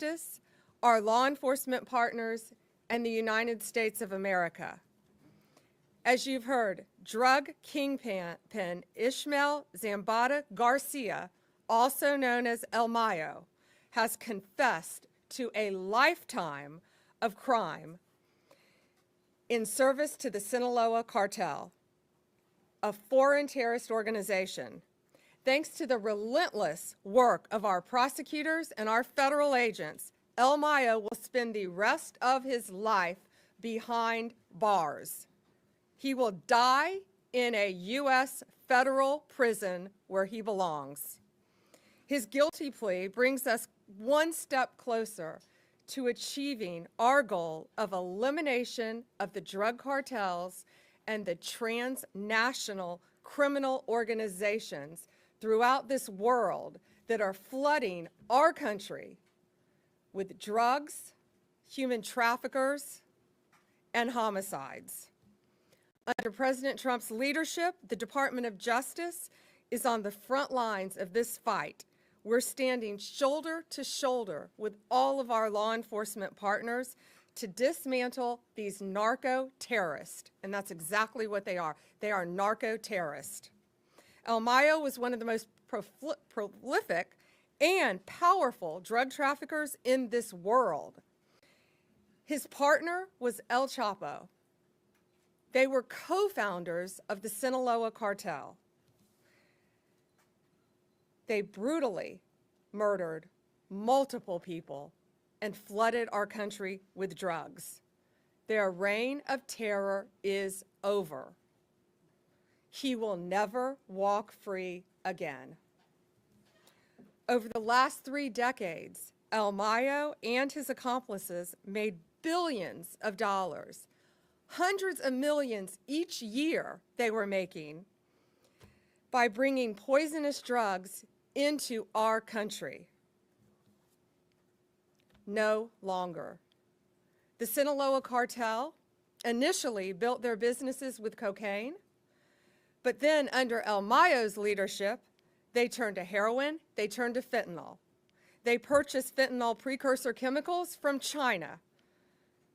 justice, our law enforcement partners, and the United States of America. As you've heard, drug kingpin Ismael Zambada Garcia, also known as El Mayo, has confessed to a lifetime of crime in service to the Sinaloa Cartel, a foreign terrorist organization. Thanks to the relentless work of our prosecutors and our federal agents, El Mayo will spend the rest of his life behind bars. He will die in a U.S. federal prison where he belongs. His guilty plea brings us one step closer to achieving our goal of elimination of the drug cartels and the transnational criminal organizations throughout this world that are flooding our country with drugs, human traffickers, and homicides. Under President Trump's leadership, the Department of Justice is on the front lines of this fight. We're standing shoulder to shoulder with all of our law enforcement partners to dismantle these narco-terrorists, and that's exactly what they are. They are narco-terrorists. El Mayo was one of the most prolific and powerful drug traffickers in this world. His partner was El Chapo. They were co-founders of the Sinaloa Cartel. They brutally murdered multiple people and flooded our country with drugs. Their reign of terror is over. He will never walk free again. Over the last 3 decades, El Mayo and his accomplices made billions of dollars, hundreds of millions each year they were making by bringing poisonous drugs into our country. No longer. The Sinaloa Cartel initially built their businesses with cocaine, but then under El Mayo's leadership, they turned to heroin, they turned to fentanyl. They purchased fentanyl precursor chemicals from China.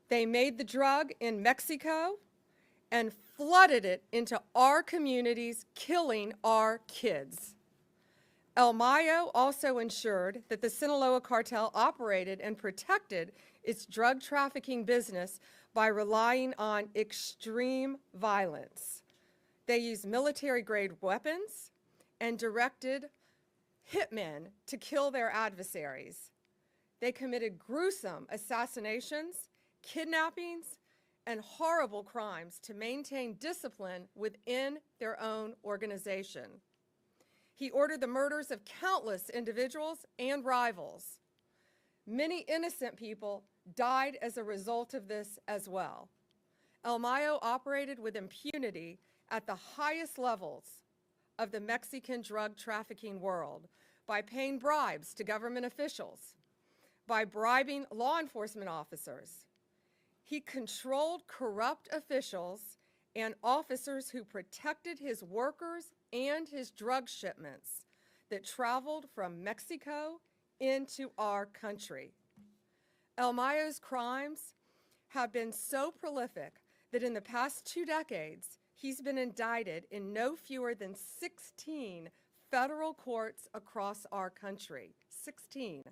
They made the drug in Mexico and flooded it into our communities, killing our kids. El Mayo also ensured that the Sinaloa Cartel operated and protected its drug trafficking business by relying on extreme violence. They used military-grade weapons and directed hitmen to kill their adversaries. They committed gruesome assassinations, kidnappings, and horrible crimes to maintain discipline within their own organization. He ordered the murders of countless individuals and rivals. Many innocent people died as a result of this as well. El Mayo operated with impunity at the highest levels of the Mexican drug trafficking world by paying bribes to government officials, by bribing law enforcement officers. He controlled corrupt officials and officers who protected his workers and his drug shipments that traveled from Mexico into our country. El Mayo's crimes have been so prolific that in the past 2 decades, he's been indicted in no fewer than 16 federal courts across our country. 16.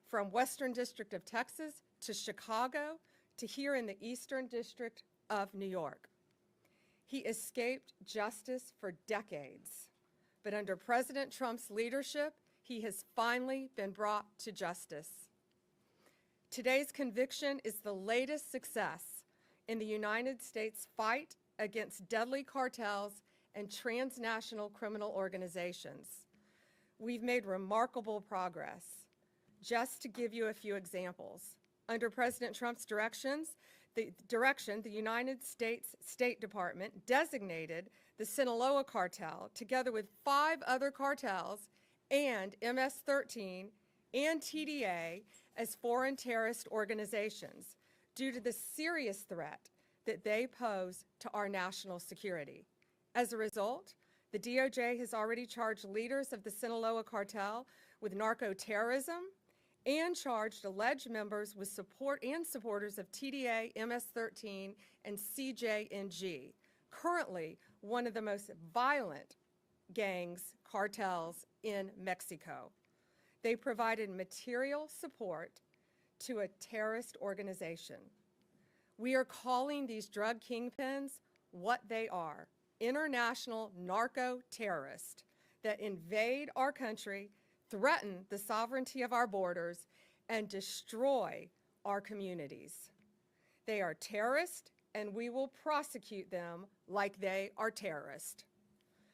From Western District of Texas to Chicago to here in the Eastern District of New York. He escaped justice for decades, but under President Trump's leadership, he has finally been brought to justice. Today's conviction is the latest success in the United States fight against deadly cartels and transnational criminal organizations. We've made remarkable progress. Just to give you a few examples, under President Trump's direction, the United States State Department designated the Sinaloa Cartel, together with 5 other cartels and MS-13 and TDA, as foreign terrorist organizations due to the serious threat that they pose to our national security. As a result, the DOJ has already charged leaders of the Sinaloa Cartel with narco-terrorism and charged alleged members with support and supporters of TDA, MS-13, and CJNG, currently one of the most violent gangs, cartels in Mexico. They provided material support to a terrorist organization. We are calling these drug kingpins what they are: international narco-terrorists that invade our country, threaten the sovereignty of our borders, and destroy our communities. They are terrorists, and we will prosecute them like they are terrorists.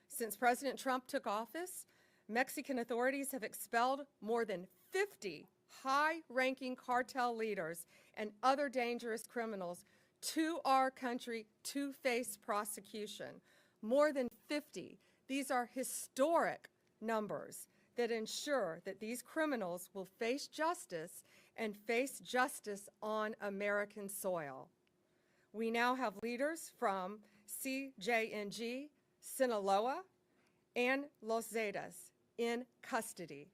Since President Trump took office, Mexican authorities have expelled more than 50 high-ranking cartel leaders and other dangerous criminals to our country to face prosecution. More than 50. These are historic numbers that ensure that these criminals will face justice and face justice on American soil. We now have leaders from CJNG, Sinaloa, and Los Zetas in custody.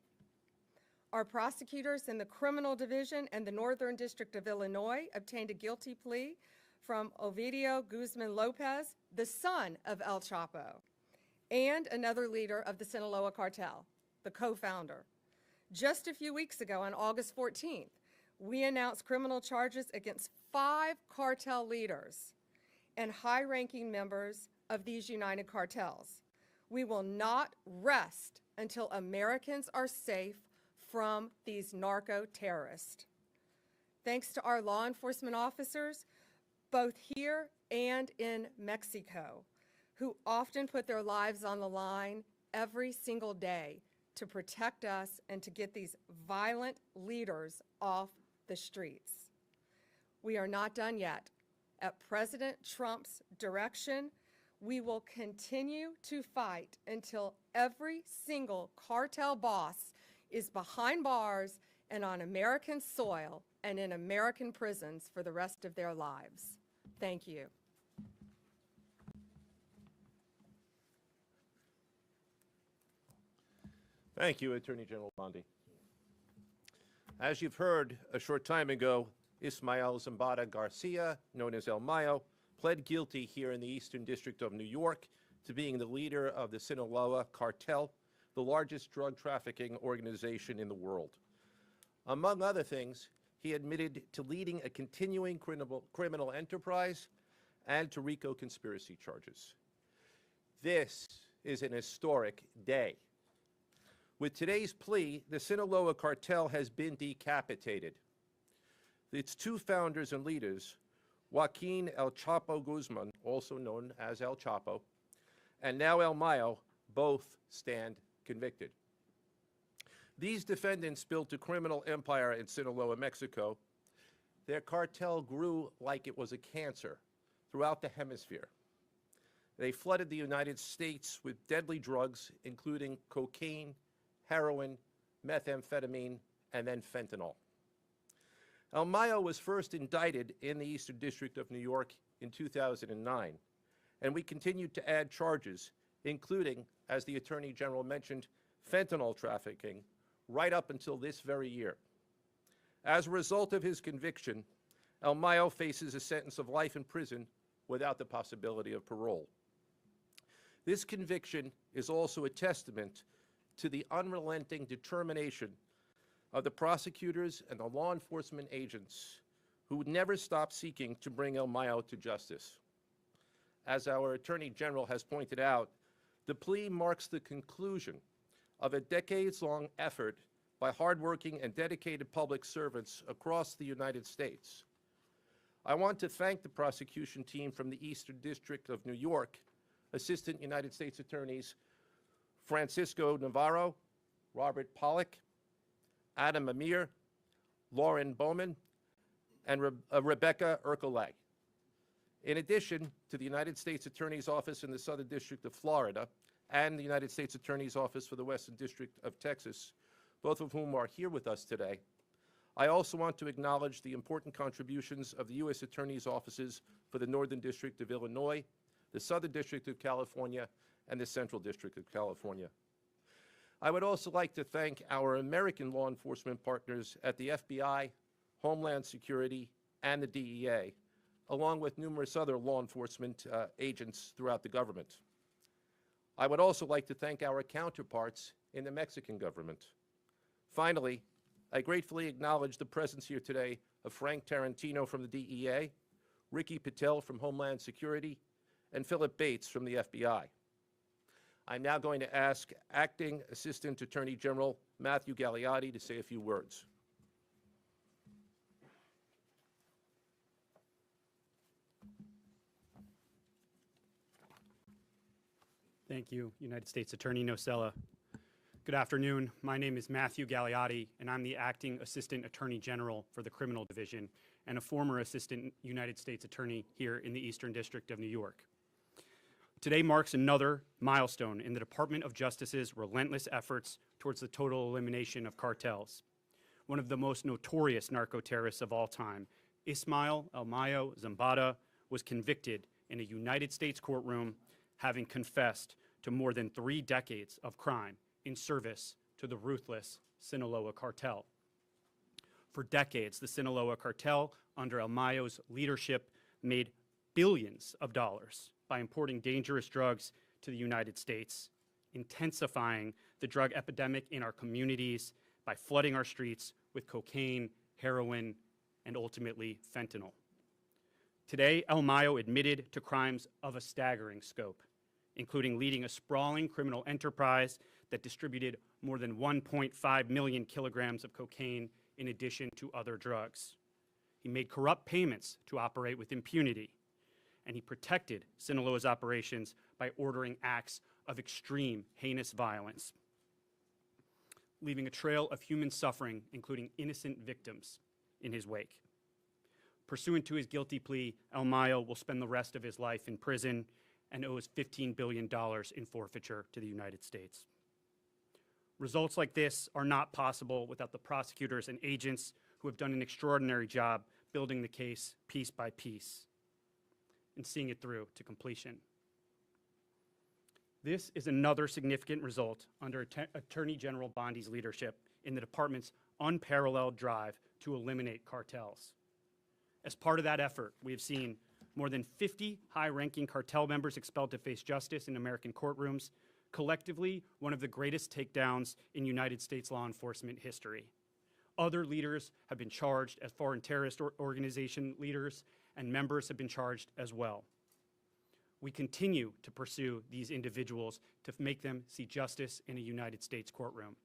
Our prosecutors in the Criminal Division and the Northern District of Illinois obtained a guilty plea from Ovidio Guzman Lopez, the son of El Chapo, and another leader of the Sinaloa Cartel, the co-founder. Just a few weeks ago, on August 14th, we announced criminal charges against 5 cartel leaders and high-ranking members of these united cartels. We will not rest until Americans are safe from these narco-terrorists. Thanks to our law enforcement officers, both here and in Mexico, who often put their lives on the line every single day to protect us and to get these violent leaders off the streets. We are not done yet. At President Trump's direction, we will continue to fight until every single cartel boss is behind bars and on American soil and in American prisons for the rest of their lives. Thank you. Thank you, Attorney General Bondi. As you've heard a short time ago, Ismael Zambada Garcia, known as El Mayo, pled guilty here in the Eastern District of New York to being the leader of the Sinaloa Cartel, the largest drug trafficking organization in the world. Among other things, he admitted to leading a continuing criminal enterprise and to RICO conspiracy charges. This is an historic day. With today's plea, the Sinaloa Cartel has been decapitated. Its 2 founders and leaders, Joaquin El Chapo Guzman, also known as El Chapo, and now El Mayo, both stand convicted. These defendants built a criminal empire in Sinaloa, Mexico. Their cartel grew like it was a cancer throughout the hemisphere. They flooded the United States with deadly drugs, including cocaine, heroin, methamphetamine, and then fentanyl. El Mayo was first indicted in the Eastern District of New York in 2009, and we continued to add charges, including, as the Attorney General mentioned, fentanyl trafficking, right up until this very year. As a result of his conviction, El Mayo faces a sentence of life in prison without the possibility of parole. This conviction is also a testament to the unrelenting determination of the prosecutors and the law enforcement agents who would never stop seeking to bring El Mayo to justice. As our Attorney General has pointed out, the plea marks the conclusion of a decades-long effort by hardworking and dedicated public servants across the United States. I want to thank the prosecution team from the Eastern District of New York, Assistant United States Attorneys Francisco Navarro, Robert Pollack, Adam Amir, Lauren Bowman, and Rebecca Ercolay. In addition to the United States Attorney's Office in the Southern District of Florida and the United States Attorney's Office for the Western District of Texas, both of whom are here with us today, I also want to acknowledge the important contributions of the U.S. Attorney's Offices for the Northern District of Illinois, the Southern District of California, and the Central District of California. I would also like to thank our American law enforcement partners at the FBI, Homeland Security, and the DEA, along with numerous other law enforcement agents throughout the government. I would also like to thank our counterparts in the Mexican government. Finally, I gratefully acknowledge the presence here today of Frank Tarantino from the DEA, Ricky Patel from Homeland Security, and Philip Bates from the FBI. I'm now going to ask Acting Assistant Attorney General Matthew Gagliotti to say a few words. Thank you, United States Attorney Nocella. Good afternoon. My name is Matthew Gagliotti, and I'm the Acting Assistant Attorney General for the Criminal Division and a former Assistant United States Attorney here in the Eastern District of New York. Today marks another milestone in the Department of Justice's relentless efforts towards the total elimination of cartels. One of the most notorious narco-terrorists of all time, Ismael Mayo Zambada, was convicted in a United States courtroom, having confessed to more than 3 decades of crime in service to the ruthless Sinaloa Cartel. For decades, the Sinaloa Cartel, under El Mayo's leadership, made billions of dollars by importing dangerous drugs to the United States, intensifying the drug epidemic in our communities by flooding our streets with cocaine, heroin, and ultimately fentanyl. Today, El Mayo admitted to crimes of a staggering scope, including leading a sprawling criminal enterprise that distributed more than 1.5 million kilograms of cocaine in addition to other drugs. He made corrupt payments to operate with impunity, and he protected Sinaloa's operations by ordering acts of extreme, heinous violence, leaving a trail of human suffering, including innocent victims, in his wake. Pursuant to his guilty plea, El Mayo will spend the rest of his life in prison and owes $15 billion in forfeiture to the United States. Results like this are not possible without the prosecutors and agents who have done an extraordinary job building the case piece by piece and seeing it through to completion. This is another significant result under Attorney General Bondi's leadership in the department's unparalleled drive to eliminate cartels. As part of that effort, we have seen more than 50 high-ranking cartel members expelled to face justice in American courtrooms, collectively one of the greatest takedowns in United States law enforcement history. Other leaders have been charged as foreign terrorist organization leaders, and members have been charged as well. We continue to pursue these individuals to make them see justice in a United States courtroom.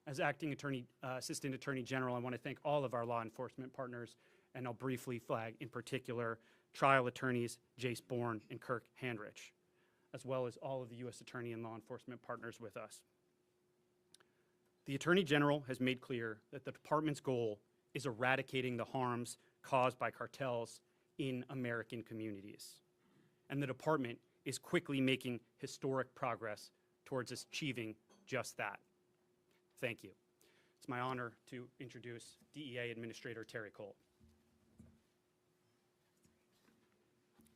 As Acting Assistant Attorney General, I want to thank all of our law enforcement partners, and I'll briefly flag in particular trial attorneys Jace Bourne and Kirk Handrich, as well as all of the U.S. Attorney and law enforcement partners with us. The Attorney General has made clear that the department's goal is eradicating the harms caused by cartels in American communities. And the department is quickly making historic progress towards achieving just that. Thank you. It's my honor to introduce DEA Administrator Terry Cole.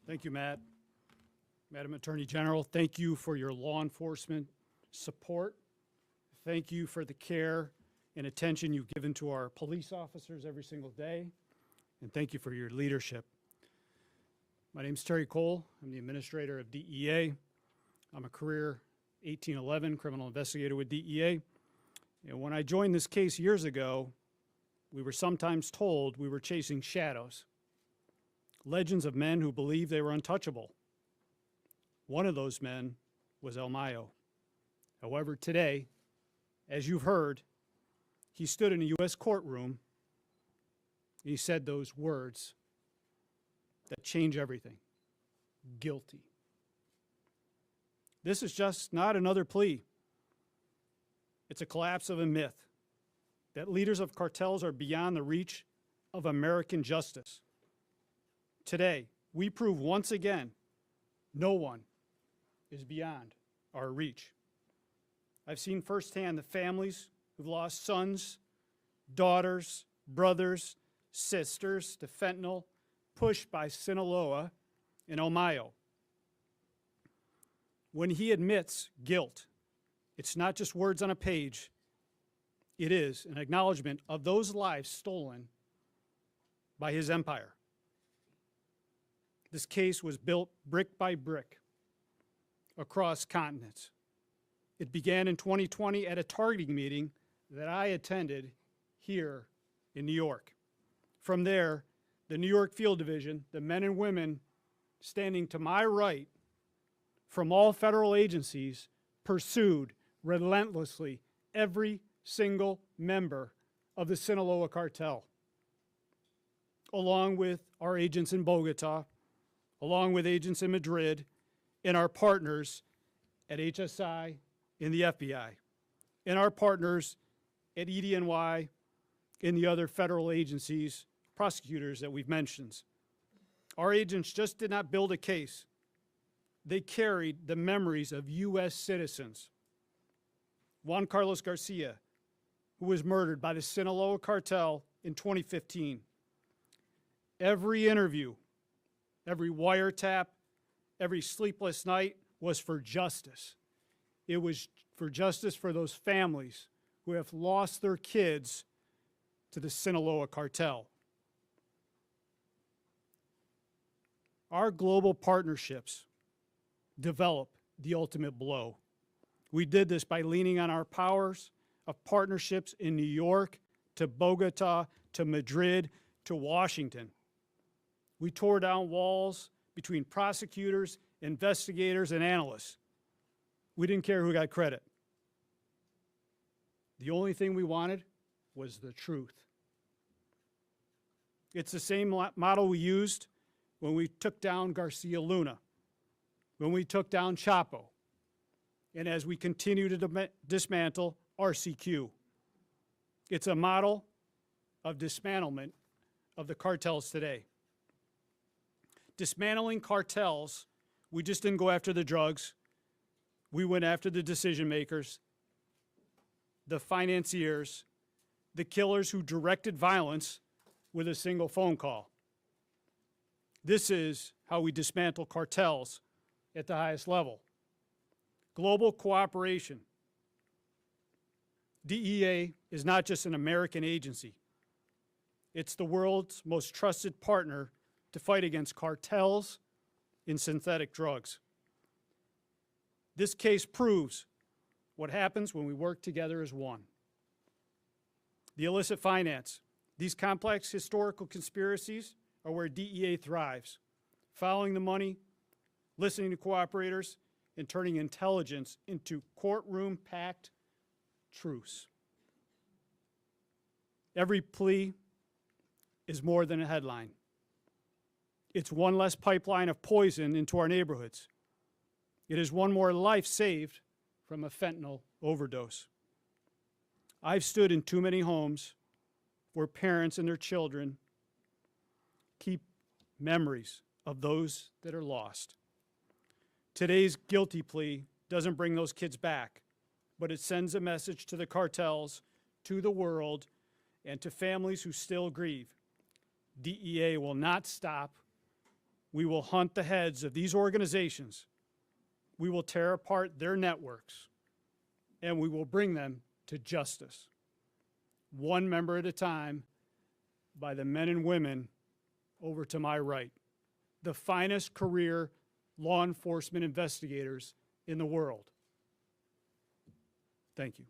Thank you, Matt. Madam Attorney General, thank you for your law enforcement support. Thank you for the care and attention you've given to our police officers every single day. And thank you for your leadership. My name is Terry Cole. I'm the administrator of DEA. I'm a career 1811 criminal investigator with DEA. And when I joined this case years ago, we were sometimes told we were chasing shadows. Legends of men who believed they were untouchable. One of those men was El Mayo. However, today, as you've heard, he stood in a U.S. courtroom and he said those words that change everything. Guilty. This is just not another plea. It's a collapse of a myth that leaders of cartels are beyond the reach of American justice. Today, we prove once again, no one is beyond our reach. I've seen firsthand the families who've lost sons, daughters, brothers, sisters to fentanyl, pushed by Sinaloa and El Mayo. When he admits guilt, It's not just words on a page. It is an acknowledgement of those lives stolen by his empire. This case was built brick by brick across continents. It began in 2020 at a targeting meeting that I attended here in New York. From there, the New York Field Division, the men and women standing to my right from all federal agencies, pursued relentlessly every single member of the Sinaloa Cartel, along with our agents in Bogota, along with agents in Madrid, and our partners at HSI in the FBI, and our partners at EDNY and the other federal agencies, prosecutors that we've mentioned. Our agents just did not build a case. They carried the memories of U.S. citizens. Juan Carlos Garcia, who was murdered by the Sinaloa Cartel in 2015. Every interview, every wiretap, every sleepless night was for justice. It was for justice for those families who have lost their kids to the Sinaloa Cartel. Our global partnerships develop the ultimate blow. We did this by leaning on our powers of partnerships in New York, to Bogota, to Madrid, to Washington. We tore down walls between prosecutors, investigators, and analysts. We didn't care who got credit. The only thing we wanted was the truth. It's the same model we used when we took down Garcia Luna, when we took down Chapo, and as we continue to dismantle RCQ. It's a model of dismantlement of the cartels today. Dismantling cartels, we just didn't go after the drugs. We went after the decision makers, the financiers, the killers who directed violence with a single phone call. This is how we dismantle cartels at the highest level. Global cooperation. DEA is not just an American agency. It's the world's most trusted partner to fight against cartels in synthetic drugs. This case proves what happens when we work together as one. The illicit finance. These complex historical conspiracies are where DEA thrives, following the money, listening to cooperators, and turning intelligence into courtroom-packed truths. Every plea is more than a headline. It's one less pipeline of poison into our neighborhoods. It is one more life saved from a fentanyl overdose. I've stood in too many homes where parents and their children keep memories of those that are lost. Today's guilty plea doesn't bring those kids back, but it sends a message to the cartels, to the world, and to families who still grieve. DEA will not stop. We will hunt the heads of these organizations. We will tear apart their networks, and we will bring them to justice, one member at a time, by the men and women over to my right, the finest career law enforcement investigators in the world. Thank you.